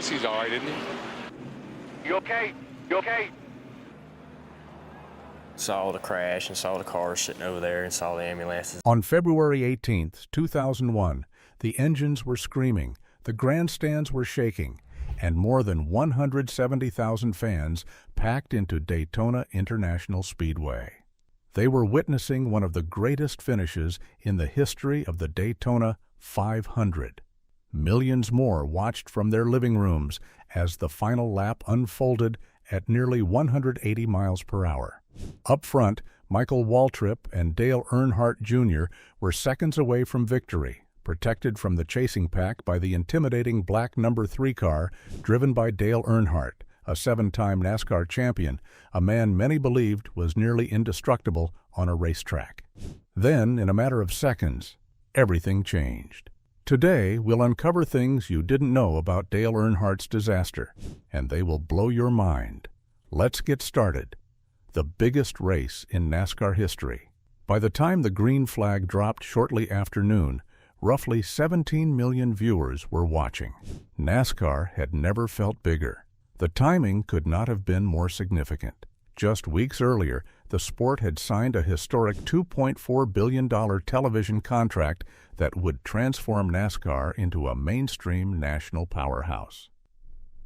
guess he's all right, isn't he? You okay? You okay? Saw the crash and saw the cars sitting over there and saw the ambulances. On February 18, 2001, the engines were screaming, the grandstands were shaking, and more than 170,000 fans packed into Daytona International Speedway. They were witnessing one of the greatest finishes in the history of the Daytona 500. Millions more watched from their living rooms as the final lap unfolded at nearly 180 miles per hour. Up front, Michael Waltrip and Dale Earnhardt Jr. were seconds away from victory, protected from the chasing pack by the intimidating black number 3 car driven by Dale Earnhardt, a 7-time NASCAR champion, a man many believed was nearly indestructible on a racetrack. Then, in a matter of seconds, everything changed. Today, we'll uncover things you didn't know about Dale Earnhardt's disaster, and they will blow your mind. Let's get started. The biggest race in NASCAR history. By the time the green flag dropped shortly after noon, roughly 17 million viewers were watching. NASCAR had never felt bigger. The timing could not have been more significant. Just weeks earlier, the sport had signed a historic $2.4 billion television contract that would transform NASCAR into a mainstream national powerhouse.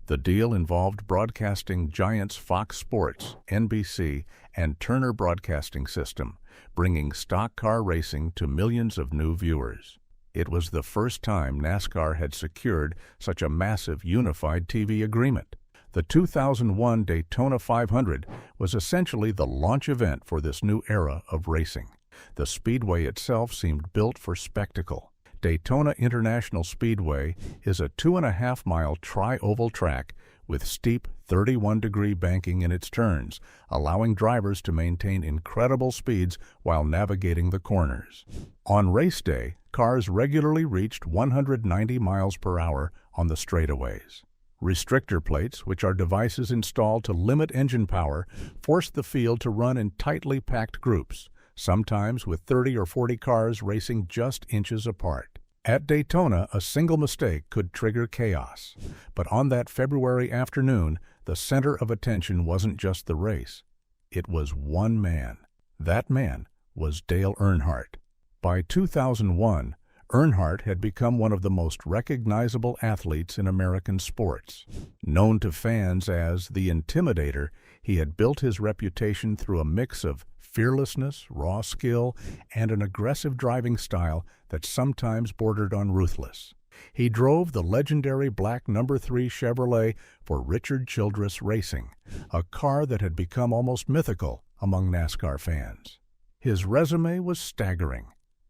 The deal involved broadcasting giants Fox Sports, NBC, and Turner Broadcasting System, bringing stock car racing to millions of new viewers. It was the first time NASCAR had secured such a massive unified TV agreement. The 2001 Daytona 500 was essentially the launch event for this new era of racing. The speedway itself seemed built for spectacle. Daytona International Speedway is a 2.5-mile tri-oval track with steep 31-degree banking in its turns, allowing drivers to maintain incredible speeds while navigating the corners. On race day, cars regularly reached 190 miles per hour on the straightaways. Restrictor plates, which are devices installed to limit engine power, forced the field to run in tightly packed groups, sometimes with 30 or 40 cars racing just inches apart. At Daytona, a single mistake could trigger chaos. But on that February afternoon, the center of attention wasn't just the race. It was one man. That man was Dale Earnhardt. By 2001, Earnhardt had become one of the most recognizable athletes in American sports. Known to fans as the Intimidator, he had built his reputation through a mix of fearlessness, raw skill, and an aggressive driving style that sometimes bordered on ruthless. He drove the legendary black number 3 Chevrolet for Richard Childress Racing, a car that had become almost mythical among NASCAR fans. His resume was staggering.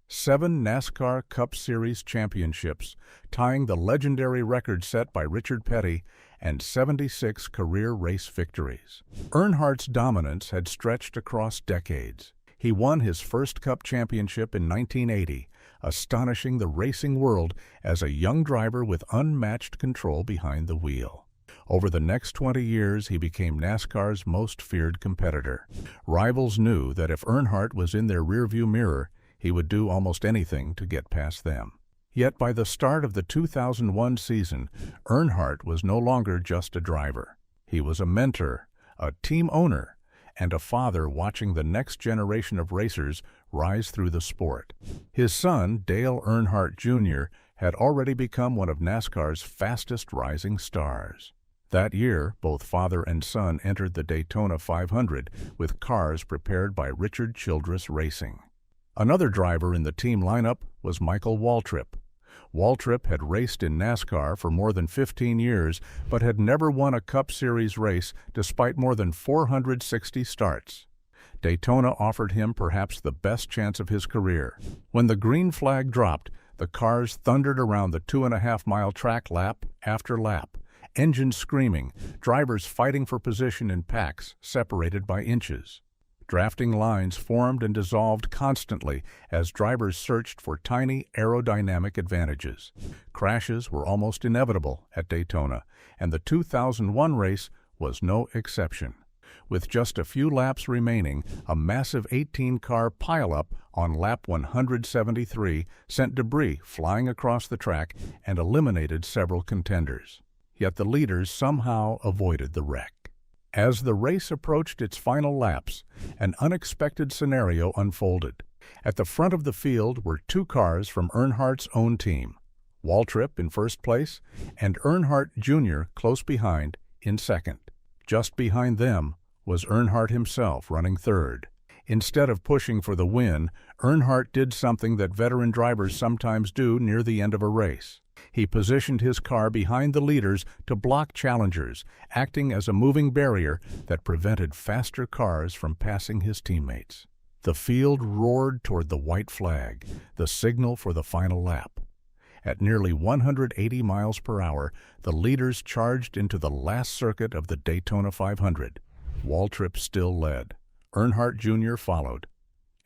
7 NASCAR Cup Series championships, tying the legendary record set by Richard Petty, and 76 career race victories. Earnhardt's dominance had stretched across decades. He won his first Cup championship in 1980, astonishing the racing world as a young driver with unmatched control behind the wheel. Over the next 20 years, he became NASCAR's most feared competitor. Rivals knew that if Earnhardt was in their rearview mirror, he would do almost anything to get past them. Yet by the start of the 2001 season, Earnhardt was no longer just a driver. He was a mentor, a team owner, and a father watching the next generation of racers rise through the sport. His son, Dale Earnhardt Jr., had already become one of NASCAR's fastest rising stars. That year, both father and son entered the Daytona 500 with cars prepared by Richard Childress Racing. Another driver in the team lineup was Michael Waltrip. Waltrip had raced in NASCAR for more than 15 years, but had never won a Cup Series race despite more than 460 starts. Daytona offered him perhaps the best chance of his career. When the green flag dropped, the cars thundered around the 2.5-mile track lap after lap, engines screaming, drivers fighting for position in packs separated by inches. Drafting lines formed and dissolved constantly as drivers searched for tiny aerodynamic advantages. Crashes were almost inevitable at Daytona, and the 2001 race was no exception. With just a few laps remaining, a massive 18-car pileup on lap 173 sent debris flying across the track and eliminated several contenders. yet the leaders somehow avoided the wreck. As the race approached its final laps, an unexpected scenario unfolded. At the front of the field were two cars from Earnhardt's own team, Waltrip in first place and Earnhardt Jr. close behind in second. Just behind them was Earnhardt himself running third. Instead of pushing for the win, Earnhardt did something that veteran drivers sometimes do near the end of a race. He positioned his car behind the leaders to block challengers, acting as a moving barrier that prevented faster cars from passing his teammates. The field roared toward the white flag, the signal for the final lap. At nearly 180 miles per hour, the leaders charged into the last circuit of the Daytona 500. Waltrip still led. Earnhardt Jr. followed,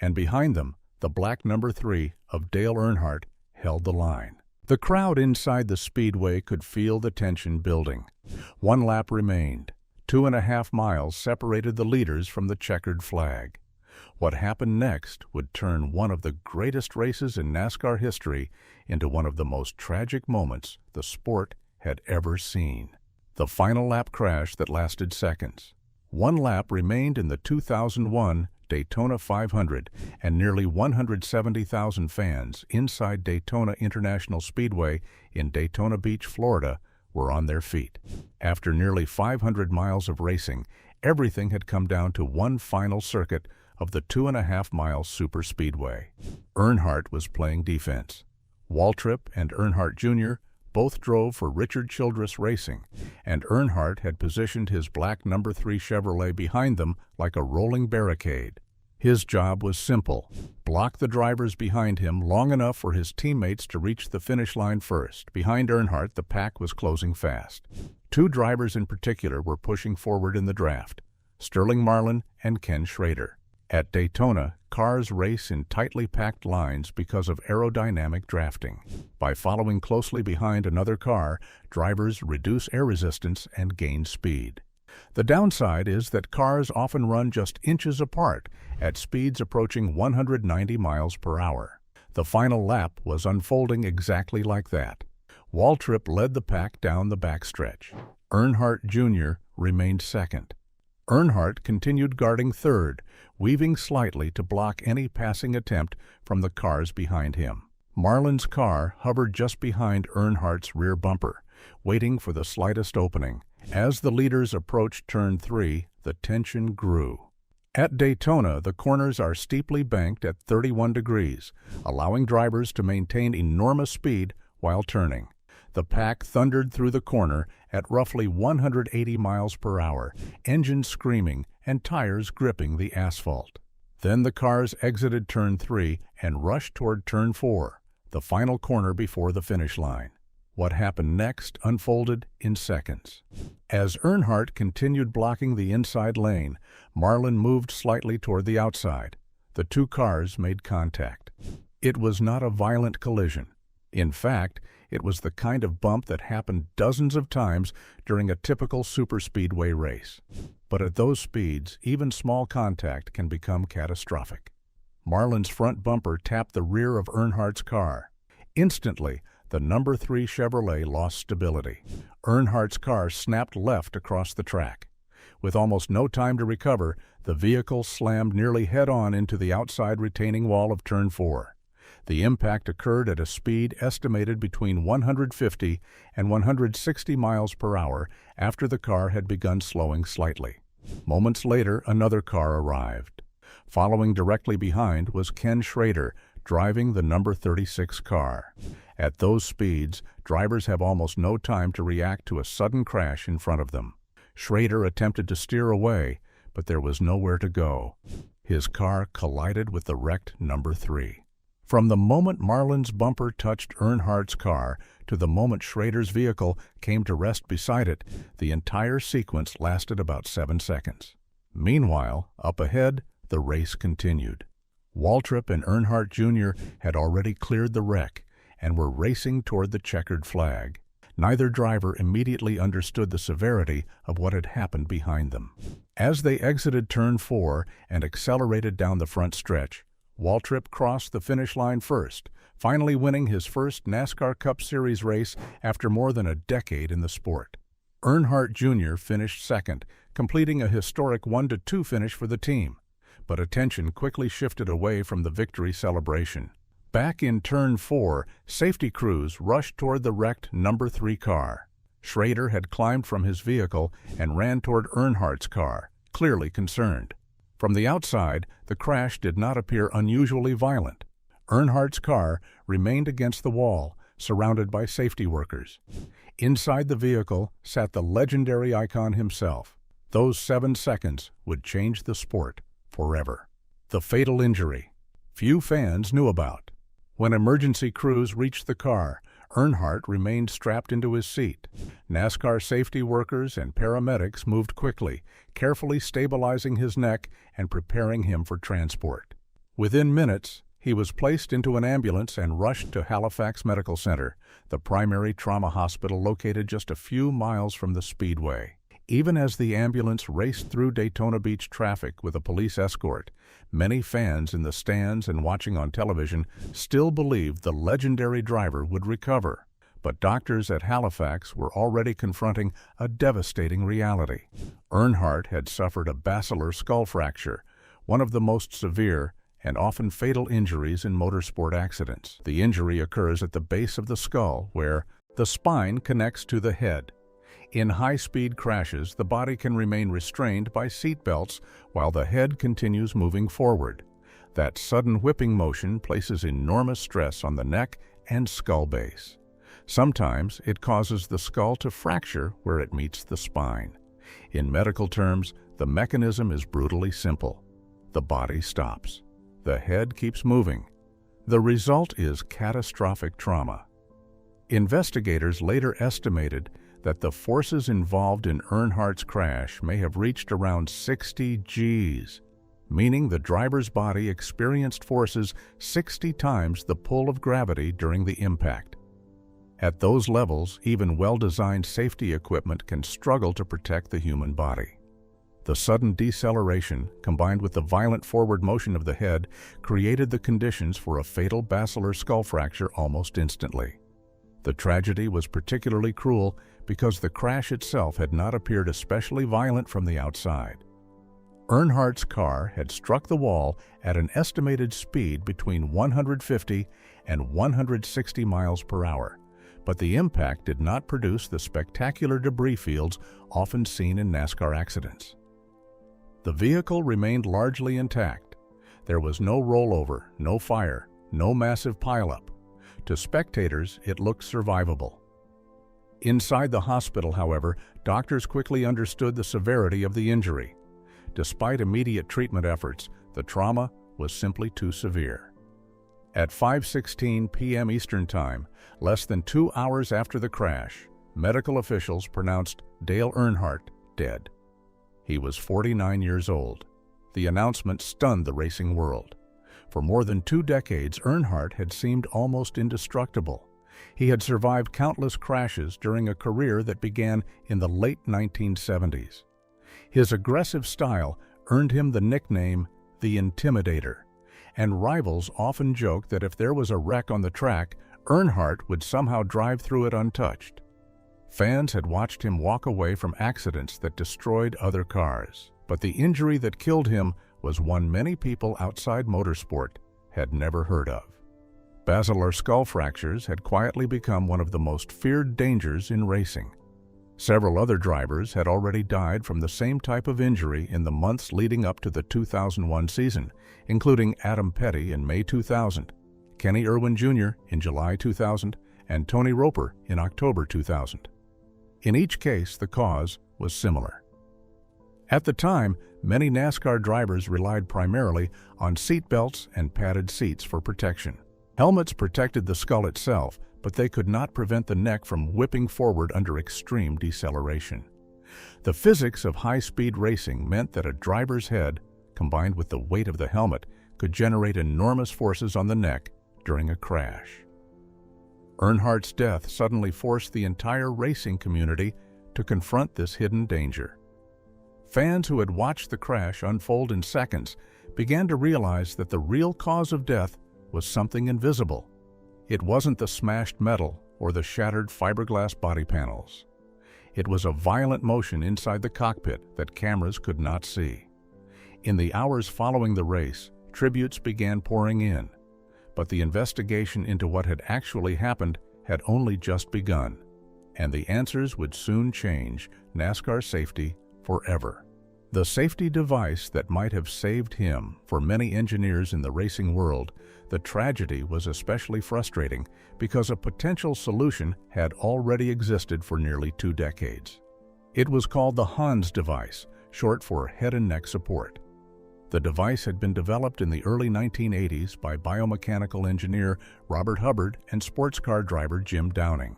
and behind them, the black number 3 of Dale Earnhardt held the line. The crowd inside the speedway could feel the tension building. One lap remained. 2.5 miles separated the leaders from the checkered flag. What happened next would turn one of the greatest races in NASCAR history into one of the most tragic moments the sport had ever seen. The final lap crash that lasted seconds. One lap remained in the 2001 Daytona 500, and nearly 170,000 fans inside Daytona International Speedway in Daytona Beach, Florida, were on their feet. After nearly 500 miles of racing, everything had come down to one final circuit of the 2.5-mile superspeedway. Earnhardt was playing defense. Waltrip and Earnhardt Jr. both drove for Richard Childress Racing, and Earnhardt had positioned his black number 3 Chevrolet behind them like a rolling barricade. His job was simple: block the drivers behind him long enough for his teammates to reach the finish line first. Behind Earnhardt, the pack was closing fast. Two drivers in particular were pushing forward in the draft: Sterling Marlin and Ken Schrader. At Daytona, cars race in tightly packed lines because of aerodynamic drafting. By following closely behind another car, drivers reduce air resistance and gain speed. The downside is that cars often run just inches apart at speeds approaching 190 miles per hour. The final lap was unfolding exactly like that. Waltrip led the pack down the backstretch. Earnhardt Jr. remained second. Earnhardt continued guarding third, weaving slightly to block any passing attempt from the cars behind him. Marlin's car hovered just behind Earnhardt's rear bumper, waiting for the slightest opening. As the leaders approached turn 3, the tension grew. At Daytona, the corners are steeply banked at 31 degrees, allowing drivers to maintain enormous speed while turning. The pack thundered through the corner at roughly 180 miles per hour, engines screaming and tires gripping the asphalt. Then the cars exited turn 3 and rushed toward turn 4, the final corner before the finish line. What happened next unfolded in seconds. As Earnhardt continued blocking the inside lane, Marlin moved slightly toward the outside. The two cars made contact. It was not a violent collision. In fact, it was the kind of bump that happened dozens of times during a typical superspeedway race. But at those speeds, even small contact can become catastrophic. Marlin's front bumper tapped the rear of Earnhardt's car. Instantly, the number 3 Chevrolet lost stability. Earnhardt's car snapped left across the track. With almost no time to recover, the vehicle slammed nearly head-on into the outside retaining wall of turn 4. The impact occurred at a speed estimated between 150 and 160 miles per hour after the car had begun slowing slightly. Moments later, another car arrived. Following directly behind was Ken Schrader, driving the number 36 car. At those speeds, drivers have almost no time to react to a sudden crash in front of them. Schrader attempted to steer away, but there was nowhere to go. His car collided with the wrecked number 3. From the moment Marlin's bumper touched Earnhardt's car to the moment Schrader's vehicle came to rest beside it, the entire sequence lasted about 7 seconds. Meanwhile, up ahead, the race continued. Waltrip and Earnhardt Jr. had already cleared the wreck and were racing toward the checkered flag. Neither driver immediately understood the severity of what had happened behind them. As they exited turn 4 and accelerated down the front stretch, Waltrip crossed the finish line first, finally winning his first NASCAR Cup Series race after more than a decade in the sport. Earnhardt Jr. finished second, completing a historic 1-2 finish for the team, but attention quickly shifted away from the victory celebration. Back in Turn 4, safety crews rushed toward the wrecked number 3 car. Schrader had climbed from his vehicle and ran toward Earnhardt's car, clearly concerned. From the outside, the crash did not appear unusually violent. Earnhardt's car remained against the wall, surrounded by safety workers. Inside the vehicle sat the legendary icon himself. Those 7 seconds would change the sport forever. The fatal injury few fans knew about. When emergency crews reached the car, Earnhardt remained strapped into his seat. NASCAR safety workers and paramedics moved quickly, carefully stabilizing his neck and preparing him for transport. Within minutes, he was placed into an ambulance and rushed to Halifax Medical Center, the primary trauma hospital located just a few miles from the Speedway. Even as the ambulance raced through Daytona Beach traffic with a police escort, many fans in the stands and watching on television still believed the legendary driver would recover. But doctors at Halifax were already confronting a devastating reality. Earnhardt had suffered a basilar skull fracture, one of the most severe and often fatal injuries in motorsport accidents. The injury occurs at the base of the skull, where the spine connects to the head. In high-speed crashes, the body can remain restrained by seat belts while the head continues moving forward. That sudden whipping motion places enormous stress on the neck and skull base. Sometimes it causes the skull to fracture where it meets the spine. In medical terms, the mechanism is brutally simple. The body stops. The head keeps moving. The result is catastrophic trauma. Investigators later estimated that the forces involved in Earnhardt's crash may have reached around 60 Gs, meaning the driver's body experienced forces 60 times the pull of gravity during the impact. At those levels, even well-designed safety equipment can struggle to protect the human body. The sudden deceleration, combined with the violent forward motion of the head, created the conditions for a fatal basilar skull fracture almost instantly. The tragedy was particularly cruel because the crash itself had not appeared especially violent from the outside. Earnhardt's car had struck the wall at an estimated speed between 150 and 160 miles per hour, but the impact did not produce the spectacular debris fields often seen in NASCAR accidents. The vehicle remained largely intact. There was no rollover, no fire, no massive pileup. To spectators, it looked survivable. Inside the hospital, however, doctors quickly understood the severity of the injury. Despite immediate treatment efforts, the trauma was simply too severe. At 5:16 p.m. Eastern Time, less than 2 hours after the crash, medical officials pronounced Dale Earnhardt dead. He was 49 years old. The announcement stunned the racing world. For more than 2 decades, Earnhardt had seemed almost indestructible. He had survived countless crashes during a career that began in the late 1970s. His aggressive style earned him the nickname the Intimidator, and rivals often joked that if there was a wreck on the track, Earnhardt would somehow drive through it untouched. Fans had watched him walk away from accidents that destroyed other cars, but the injury that killed him was one many people outside motorsport had never heard of. Basilar skull fractures had quietly become one of the most feared dangers in racing. Several other drivers had already died from the same type of injury in the months leading up to the 2001 season, including Adam Petty in May 2000, Kenny Irwin Jr. in July 2000, and Tony Roper in October 2000. In each case, the cause was similar. At the time, many NASCAR drivers relied primarily on seat belts and padded seats for protection. Helmets protected the skull itself, but they could not prevent the neck from whipping forward under extreme deceleration. The physics of high-speed racing meant that a driver's head, combined with the weight of the helmet, could generate enormous forces on the neck during a crash. Earnhardt's death suddenly forced the entire racing community to confront this hidden danger. Fans who had watched the crash unfold in seconds began to realize that the real cause of death was something invisible. It wasn't the smashed metal or the shattered fiberglass body panels. It was a violent motion inside the cockpit that cameras could not see. In the hours following the race, tributes began pouring in, but the investigation into what had actually happened had only just begun, and the answers would soon change NASCAR safety forever. The safety device that might have saved him for many engineers in the racing world, the tragedy was especially frustrating because a potential solution had already existed for nearly 2 decades. It was called the Hans device, short for head and neck support. The device had been developed in the early 1980s by biomechanical engineer Robert Hubbard and sports car driver Jim Downing.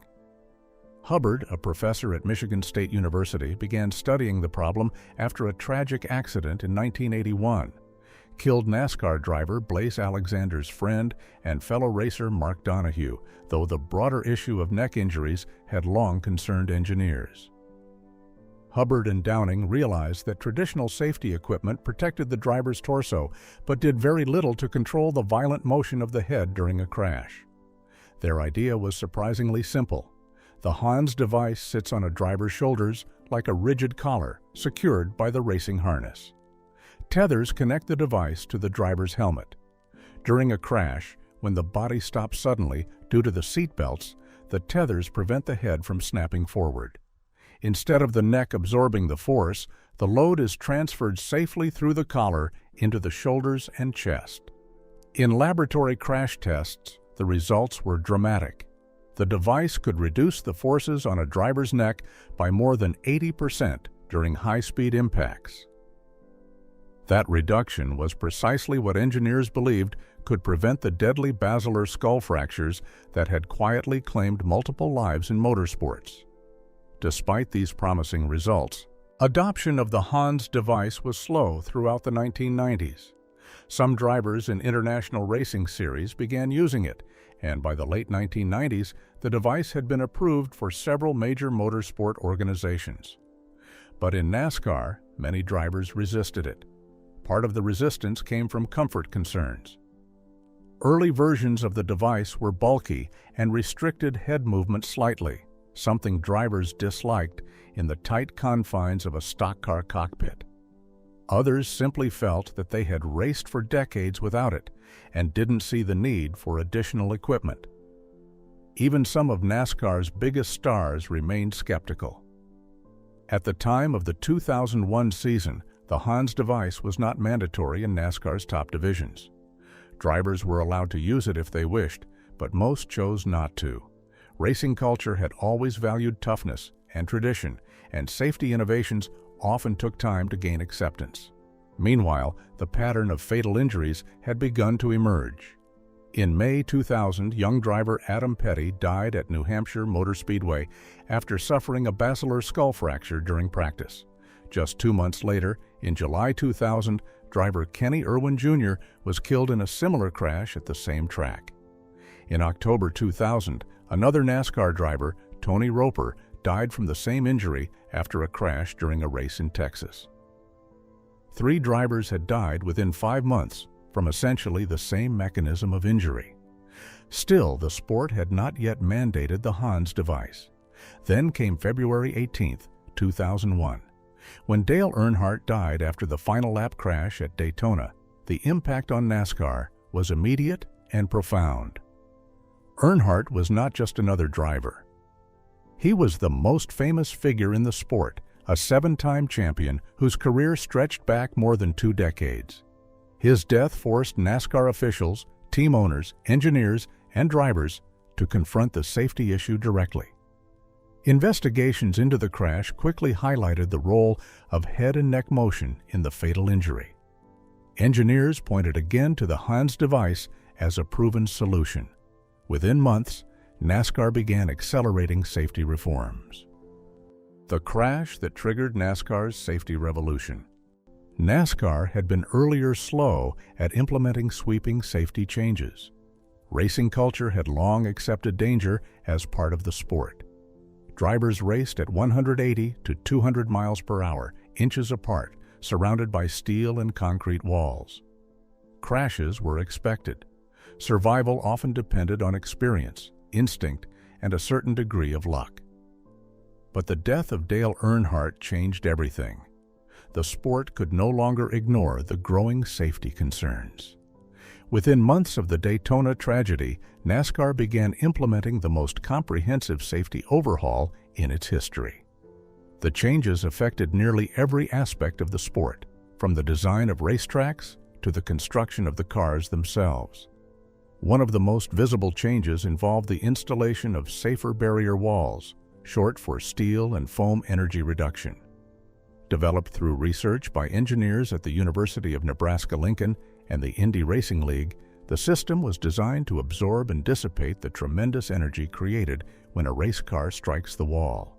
Hubbard, a professor at Michigan State University, began studying the problem after a tragic accident in 1981 killed NASCAR driver Blaise Alexander's friend and fellow racer Mark Donohue, though the broader issue of neck injuries had long concerned engineers. Hubbard and Downing realized that traditional safety equipment protected the driver's torso, but did very little to control the violent motion of the head during a crash. Their idea was surprisingly simple. The Hans device sits on a driver's shoulders like a rigid collar, secured by the racing harness. Tethers connect the device to the driver's helmet. During a crash, when the body stops suddenly due to the seat belts, the tethers prevent the head from snapping forward. Instead of the neck absorbing the force, the load is transferred safely through the collar into the shoulders and chest. In laboratory crash tests, the results were dramatic. The device could reduce the forces on a driver's neck by more than 80% during high-speed impacts. That reduction was precisely what engineers believed could prevent the deadly basilar skull fractures that had quietly claimed multiple lives in motorsports. Despite these promising results, adoption of the Hans device was slow throughout the 1990s. Some drivers in international racing series began using it, and by the late 1990s, the device had been approved for several major motorsport organizations. But in NASCAR, many drivers resisted it. Part of the resistance came from comfort concerns. Early versions of the device were bulky and restricted head movement slightly, something drivers disliked in the tight confines of a stock car cockpit. Others simply felt that they had raced for decades without it and didn't see the need for additional equipment. Even some of NASCAR's biggest stars remained skeptical. At the time of the 2001 season, the Hans device was not mandatory in NASCAR's top divisions. Drivers were allowed to use it if they wished, but most chose not to. Racing culture had always valued toughness and tradition, and safety innovations often took time to gain acceptance. Meanwhile, the pattern of fatal injuries had begun to emerge. In May 2000, young driver Adam Petty died at New Hampshire Motor Speedway after suffering a basilar skull fracture during practice. Just 2 months later, in July 2000, driver Kenny Irwin Jr. was killed in a similar crash at the same track. In October 2000, another NASCAR driver, Tony Roper, died from the same injury after a crash during a race in Texas. 3 drivers had died within 5 months from essentially the same mechanism of injury. Still, the sport had not yet mandated the Hans device. Then came February 18, 2001. When Dale Earnhardt died after the final lap crash at Daytona, the impact on NASCAR was immediate and profound. Earnhardt was not just another driver. He was the most famous figure in the sport, a 7-time champion whose career stretched back more than 2 decades. His death forced NASCAR officials, team owners, engineers, and drivers to confront the safety issue directly. Investigations into the crash quickly highlighted the role of head and neck motion in the fatal injury. Engineers pointed again to the Hans device as a proven solution. Within months, NASCAR began accelerating safety reforms. The crash that triggered NASCAR's safety revolution. NASCAR had been earlier slow at implementing sweeping safety changes. Racing culture had long accepted danger as part of the sport. Drivers raced at 180 to 200 miles per hour, inches apart, surrounded by steel and concrete walls. Crashes were expected. Survival often depended on experience, instinct, and a certain degree of luck. But the death of Dale Earnhardt changed everything. The sport could no longer ignore the growing safety concerns. Within months of the Daytona tragedy, NASCAR began implementing the most comprehensive safety overhaul in its history. The changes affected nearly every aspect of the sport, from the design of racetracks to the construction of the cars themselves. One of the most visible changes involved the installation of safer barrier walls, short for steel and foam energy reduction. Developed through research by engineers at the University of Nebraska-Lincoln and the Indy Racing League, the system was designed to absorb and dissipate the tremendous energy created when a race car strikes the wall.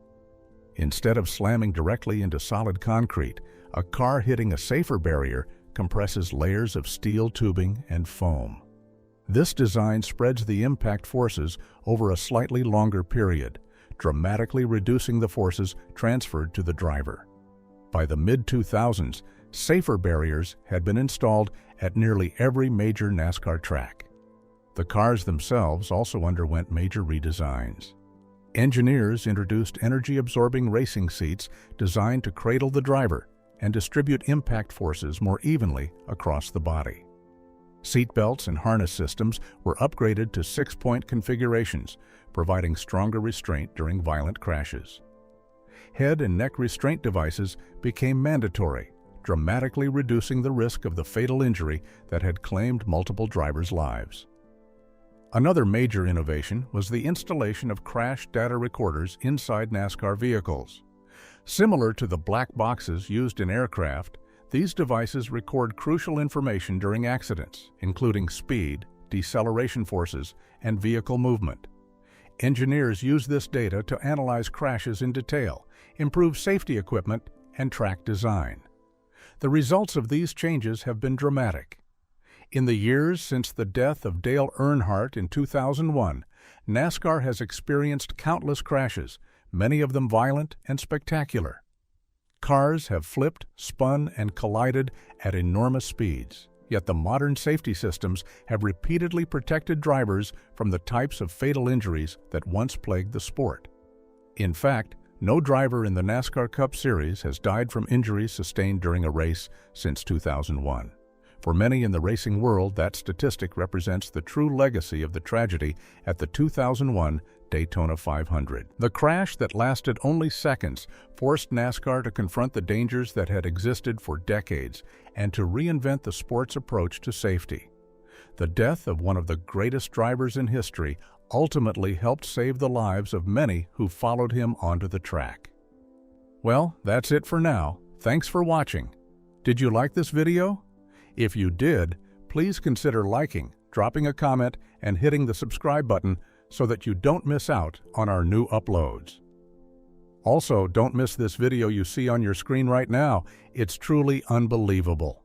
Instead of slamming directly into solid concrete, a car hitting a safer barrier compresses layers of steel tubing and foam. This design spreads the impact forces over a slightly longer period, dramatically reducing the forces transferred to the driver. By the mid-2000s, safer barriers had been installed at nearly every major NASCAR track. The cars themselves also underwent major redesigns. Engineers introduced energy-absorbing racing seats designed to cradle the driver and distribute impact forces more evenly across the body. Seat belts and harness systems were upgraded to 6-point configurations, providing stronger restraint during violent crashes. Head and neck restraint devices became mandatory, dramatically reducing the risk of the fatal injury that had claimed multiple drivers' lives. Another major innovation was the installation of crash data recorders inside NASCAR vehicles. Similar to the black boxes used in aircraft, these devices record crucial information during accidents, including speed, deceleration forces, and vehicle movement. Engineers use this data to analyze crashes in detail, improve safety equipment, and track design. The results of these changes have been dramatic. In the years since the death of Dale Earnhardt in 2001, NASCAR has experienced countless crashes, many of them violent and spectacular. Cars have flipped, spun, and collided at enormous speeds, yet the modern safety systems have repeatedly protected drivers from the types of fatal injuries that once plagued the sport. In fact, no driver in the NASCAR Cup Series has died from injuries sustained during a race since 2001. For many in the racing world, that statistic represents the true legacy of the tragedy at the 2001 Daytona 500. The crash that lasted only seconds forced NASCAR to confront the dangers that had existed for decades and to reinvent the sport's approach to safety. The death of one of the greatest drivers in history ultimately helped save the lives of many who followed him onto the track. Well, that's it for now. Thanks for watching. Did you like this video? If you did, please consider liking, dropping a comment, and hitting the subscribe button so that you don't miss out on our new uploads. Also, don't miss this video you see on your screen right now. It's truly unbelievable.